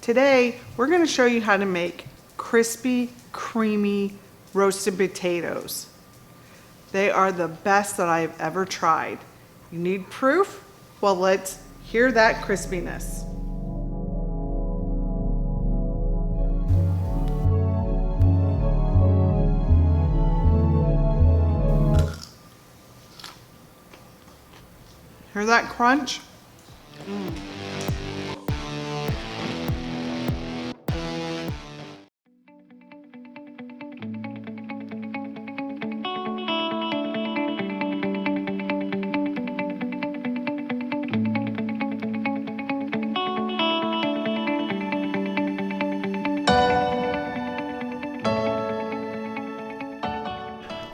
Today, we're going to show you how to make crispy, creamy roasted potatoes. They are the best that I've ever tried. You need proof? Well, let's hear that crispiness. Hear that crunch?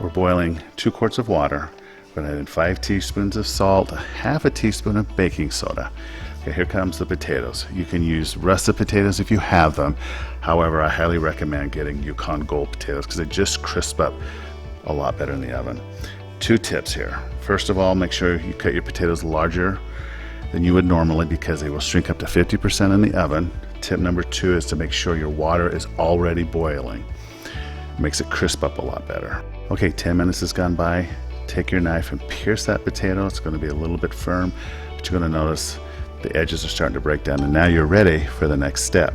We're boiling 2 quarts of water. We're going to add in 5 teaspoons of salt, half a teaspoon of baking soda. Okay, here comes the potatoes. You can use russet potatoes if you have them. However, I highly recommend getting Yukon Gold potatoes because they just crisp up a lot better in the oven. 2 tips here. First of all, make sure you cut your potatoes larger than you would normally because they will shrink up to 50% in the oven. Tip number 2 is to make sure your water is already boiling. It makes it crisp up a lot better. Okay, 10 minutes has gone by. Take your knife and pierce that potato. It's going to be a little bit firm, but you're going to notice the edges are starting to break down, and now you're ready for the next step.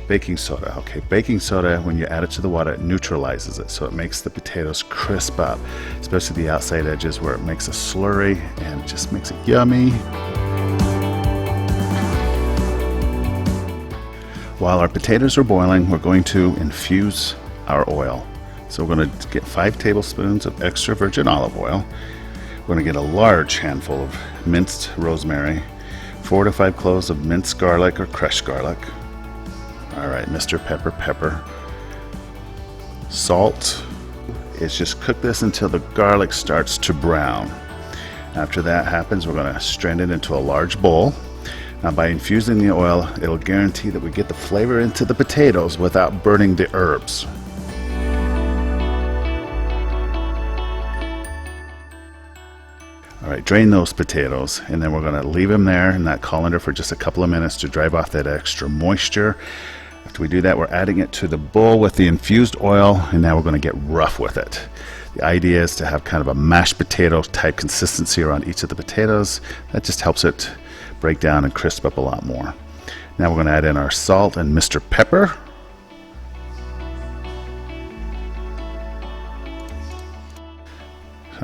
Baking soda. Okay, baking soda, when you add it to the water, it neutralizes it, so it makes the potatoes crisp up, especially the outside edges where it makes a slurry and it just makes it yummy. While our potatoes are boiling, we're going to infuse our oil. So we're going to get 5 tablespoons of extra virgin olive oil. We're going to get a large handful of minced rosemary, 4 to 5 cloves of minced garlic or crushed garlic. All right, Mr. Pepper. Salt. It's just cook this until the garlic starts to brown. After that happens, we're going to strain it into a large bowl. Now, by infusing the oil, it'll guarantee that we get the flavor into the potatoes without burning the herbs. All right, drain those potatoes, and then we're going to leave them there in that colander for just a couple of minutes to drive off that extra moisture. After we do that, we're adding it to the bowl with the infused oil, and now we're going to get rough with it. The idea is to have kind of a mashed potato type consistency around each of the potatoes. That just helps it break down and crisp up a lot more. Now we're going to add in our salt and Mr. Pepper.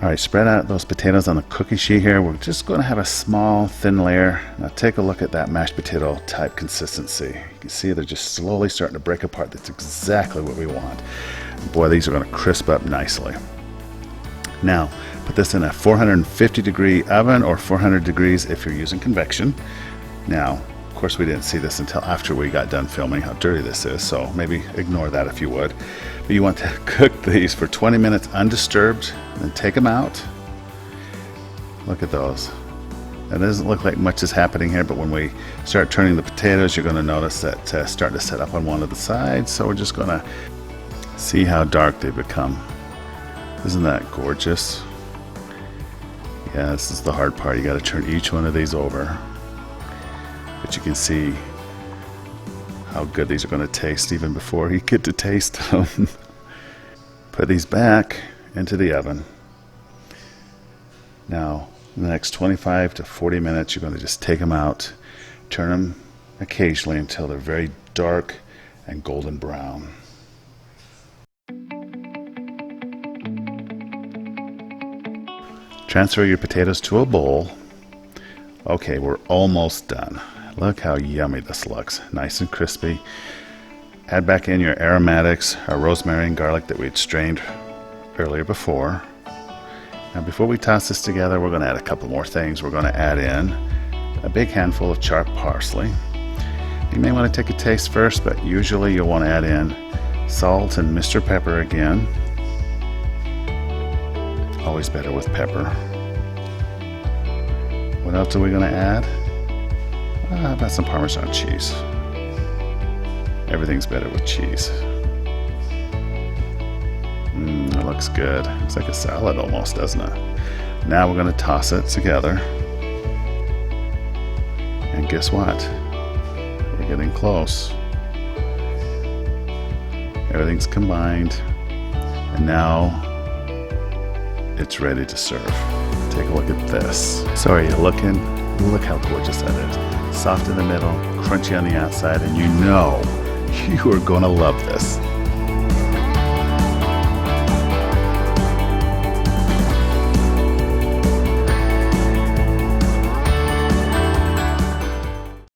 All right, spread out those potatoes on the cookie sheet here. We're just going to have a small thin layer. Now take a look at that mashed potato type consistency. You can see they're just slowly starting to break apart. That's exactly what we want. Boy, these are going to crisp up nicely. Now, put this in a 450 degree oven or 400 degrees if you're using convection. Now, of course, we didn't see this until after we got done filming how dirty this is, so maybe ignore that if you would. But you want to cook these for 20 minutes undisturbed, then take them out. Look at those. It doesn't look like much is happening here, but when we start turning the potatoes, you're going to notice that starting to set up on one of the sides. So we're just going to see how dark they become. Isn't that gorgeous? Yeah, this is the hard part. You got to turn each one of these over. But you can see how good these are going to taste even before you get to taste them. Put these back into the oven. Now, in the next 25 to 40 minutes, you're going to just take them out, turn them occasionally until they're very dark and golden brown. Transfer your potatoes to a bowl. Okay, we're almost done. Look how yummy this looks. Nice and crispy. Add back in your aromatics, our rosemary and garlic that we had strained earlier before. Now before we toss this together, we're going to add a couple more things. We're going to add in a big handful of chopped parsley. You may want to take a taste first, but usually you'll want to add in salt and Mr. Pepper again. Always better with pepper. What else are we going to add? How about some Parmesan cheese? Everything's better with cheese. It looks good. It's like a salad almost, doesn't it? Now we're going to toss it together. And guess what? We're Getting close. Everything's combined. And now it's ready to serve. Take a look at this. So are you looking? Look how gorgeous that is. Soft in the middle, crunchy on the outside, and you know you are going to love this.